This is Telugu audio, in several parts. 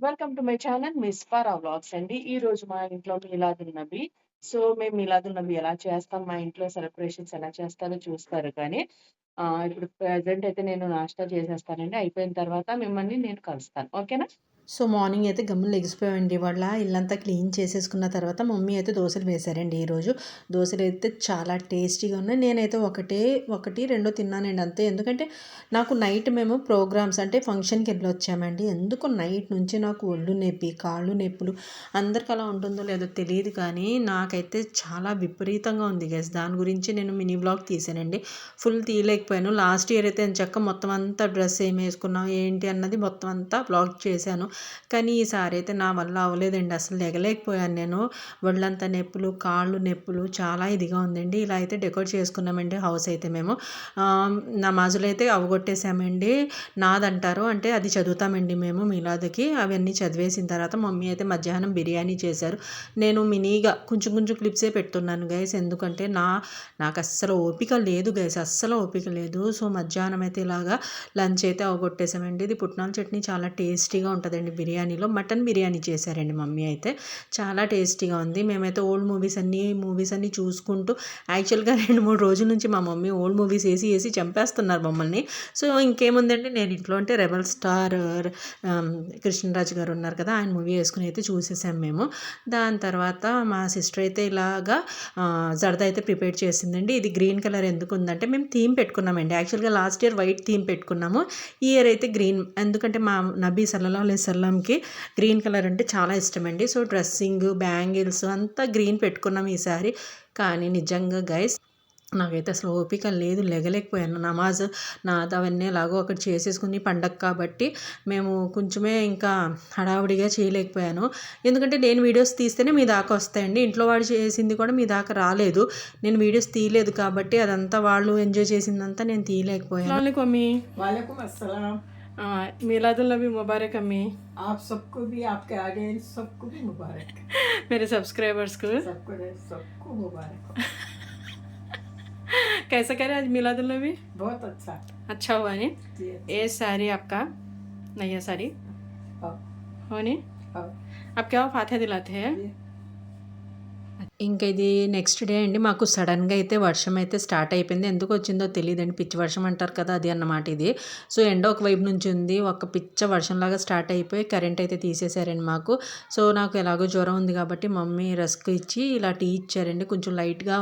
Welcome to my channel miss ఫారా vlogs అండి. ఈ రోజు మా ఇంట్లో మీలాదున్ నబీ. సో మేము మీలాదున్ నబీ ఎలా చేస్తాం, మా ఇంట్లో సెలబ్రేషన్స్ ఎలా చేస్తారో చూస్తారు కానీ ఇప్పుడు ప్రెజెంట్ అయితే నేను నాష్టా చేసేస్తానండి. అయిపోయిన తర్వాత మిమ్మల్ని నేను కలుస్తాను. ఓకేనా? సో మార్నింగ్ అయితే గమ్మున లెగిసిపోయామండి. ఇవాళ ఇల్లంతా క్లీన్ చేసేసుకున్న తర్వాత మమ్మీ అయితే దోసలు వేశారండి ఈరోజు. దోసలు అయితే చాలా టేస్టీగా ఉన్నాయి. నేనైతే ఒకటి రెండో తిన్నానండి అంతే. ఎందుకంటే నాకు నైట్ మేము ప్రోగ్రామ్స్ అంటే ఫంక్షన్కి వెళ్ళొచ్చామండి. ఎందుకో నైట్ నుంచి నాకు ఒళ్ళు నొప్పి, కాళ్ళు నొప్పులు, అందరికి అలా ఉంటుందో లేదో తెలియదు కానీ నాకైతే చాలా విపరీతంగా ఉంది గైస్. దాని గురించి నేను మినీ వ్లాగ్ తీసానండి. ఫుల్ తీయలేకపోయాను. లాస్ట్ ఇయర్ అయితే ఎంచక్కా మొత్తం అంతా డ్రెస్ ఏం వేసుకున్నాం ఏంటి అన్నది మొత్తం అంతా వ్లాగ్ చేశాను. కానీ ఈసారి అయితే నా వల్ల అవ్వలేదండి. అసలు లెగలేకపోయాను నేను. ఒళ్ళంతా నొప్పులు, కాళ్ళు నొప్పులు చాలా ఇదిగా ఉందండి. ఇలా అయితే డెకరేట్ చేసుకున్నామండి హౌస్ అయితే మేము. నమాజులు అయితే అవగొట్టేసామండి. నాదంటారు అంటే అది చదువుతామండి మేము మీలాదుకి. అవన్నీ చదివేసిన తర్వాత మమ్మీ అయితే మధ్యాహ్నం బిర్యానీ చేశారు. నేను మినీగా కొంచెం కొంచెం క్లిప్సే పెడుతున్నాను గైస్. ఎందుకంటే నాకు అస్సలు ఓపిక లేదు గైస్, అస్సలు ఓపిక లేదు. సో మధ్యాహ్నం అయితే ఇలాగా లంచ్ అయితే అవగొట్టేసామండి. ఇది పుట్నాల చట్నీ చాలా టేస్టీగా ఉంటుందండి. బిర్యానీలో మటన్ బిర్యానీ చేశారండి మమ్మీ అయితే. చాలా టేస్టీగా ఉంది. మేమైతే ఓల్డ్ మూవీస్ అన్నీ చూసుకుంటూ యాక్చువల్గా 2-3 రోజుల నుంచి మా మమ్మీ ఓల్డ్ మూవీస్ వేసి చంపేస్తున్నారు మమ్మల్ని. సో ఇంకేముందండి, నేను ఇంట్లో అంటే రెబల్ స్టార్ కృష్ణరాజు గారు ఉన్నారు కదా, ఆయన మూవీ వేసుకుని అయితే చూసేసాం మేము. దాని తర్వాత మా సిస్టర్ అయితే ఇలాగా జర్దా అయితే ప్రిపేర్ చేసిందండి. ఇది గ్రీన్ కలర్ ఎందుకు ఉందంటే మేము థీమ్ పెట్టుకున్నామండి. యాక్చువల్గా లాస్ట్ ఇయర్ వైట్ థీమ్ పెట్టుకున్నాము. ఈ ఇయర్ అయితే గ్రీన్, ఎందుకంటే మా నబీ సల్లల్లాహు అలైహి వసల్లంకి గ్రీన్ కలర్ అంటే చాలా ఇష్టమండి. సో డ్రెస్సింగ్, బ్యాంగిల్స్ అంతా గ్రీన్ పెట్టుకున్నాం ఈసారి. కానీ నిజంగా గైస్ నాకైతే అసలు ఓపిక లేదు, లెగలేకపోయాను. నమాజ్ అవన్నీ ఎలాగో ఒకటి చేసేసుకుని పండగ కాబట్టి మేము కొంచెమే ఇంకా హడావుడిగా చేయలేకపోయాను. ఎందుకంటే నేను వీడియోస్ తీస్తేనే మీ దాకా వస్తాయండి. ఇంట్లో వాడు చేసింది కూడా మీ దాకా రాలేదు. నేను వీడియోస్ తీయలేదు కాబట్టి అదంతా వాళ్ళు ఎంజాయ్ చేసిందంతా నేను తీయలేకపోయాను. वालेकुम अस्सलाम। మీలాదున్ నబీ ముబారక్ అమ్మి. आप सबको भी, आपके ऑडियंस सबको भी मुबारक। मेरे सब्सक्राइबर्स को सबको मुबारक हो। कैसा करे आज मिलादुल नबी? बहुत अच्छा। अच्छा हुआ नहीं? जी, ये साड़ी आपका नया साड़ी हाँ, हो नहीं? हाँ, आप क्या फातिहा दिलाते हैं? जी। ఇంకా ఇది నెక్స్ట్ డే అండి. మాకు సడన్గా అయితే వర్షం అయితే స్టార్ట్ అయిపోయింది. ఎందుకు వచ్చిందో తెలియదండి. పిచ్చి వర్షం అంటారు కదా, అది అన్నమాట ఇది. సో ఎండ ఒక వైపు నుంచి ఉంది, ఒక పిచ్చ వర్షంలాగా స్టార్ట్ అయిపోయి కరెంట్ అయితే తీసేశారండి మాకు. సో నాకు ఎలాగో జ్వరం ఉంది కాబట్టి మమ్మీ రస్క్ ఇచ్చి ఇలా టీ ఇచ్చారండి. కొంచెం లైట్గా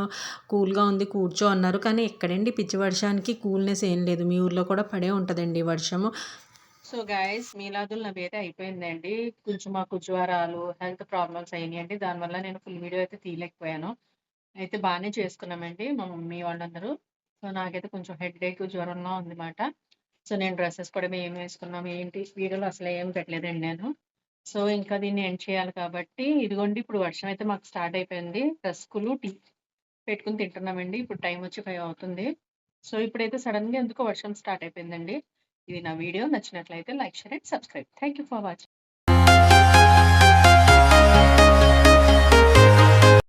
కూల్గా ఉంది, కూర్చో అన్నారు. కానీ ఎక్కడండి పిచ్చి వర్షానికి కూల్నెస్ ఏం లేదు. మీ ఊర్లో కూడా పడే ఉంటుందండి వర్షము. సో గైస్ మీలాదుల్ నబీ అయితే అయిపోయిందండి. కొంచెం మాకు జ్వరాలు, హెల్త్ ప్రాబ్లమ్స్ అయినాయండి. దానివల్ల నేను ఫుల్ వీడియో అయితే తీయలేకపోయాను. అయితే బాగానే చేసుకున్నామండి మా మమ్మీ వాళ్ళందరూ. సో నాకైతే కొంచెం హెడేక్, జ్వరంగా ఉందన్నమాట. సో నేను డ్రెస్సెస్ కూడా ఏం వేసుకున్నాం ఏంటి వీడియోలో అసలు ఏం పెట్టలేదండి నేను. సో ఇంకా దీన్ని ఎండ్ చేయాలి కాబట్టి ఇదిగోండి ఇప్పుడు వర్షం అయితే మాకు స్టార్ట్ అయిపోయింది. రస్కులు, టీ పెట్టుకుని తింటున్నామండి. ఇప్పుడు టైం వచ్చి 5 అవుతుంది. సో ఇప్పుడైతే సడన్గా ఎందుకో వర్షం స్టార్ట్ అయిపోయిందండి. ఇది నా వీడియో నచ్చినట్లయితే like, share and subscribe. Thank you for watching.